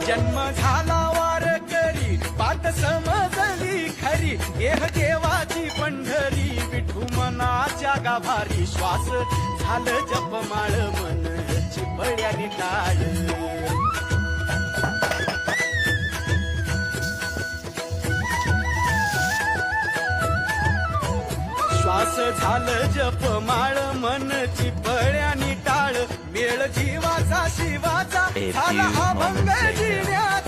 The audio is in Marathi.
जन्म झाला वारकरी पात समजली खरी देह देवाची पंढरी विठू मनाच्या गाभारी श्वास झालं जपमाळ मन चिपळ्याने टाळ श्वास झालं जपमाळ मन चिपळ्याने टाळ मेळ जीवाचा शिवाचा झाला अभंग जिण्याचा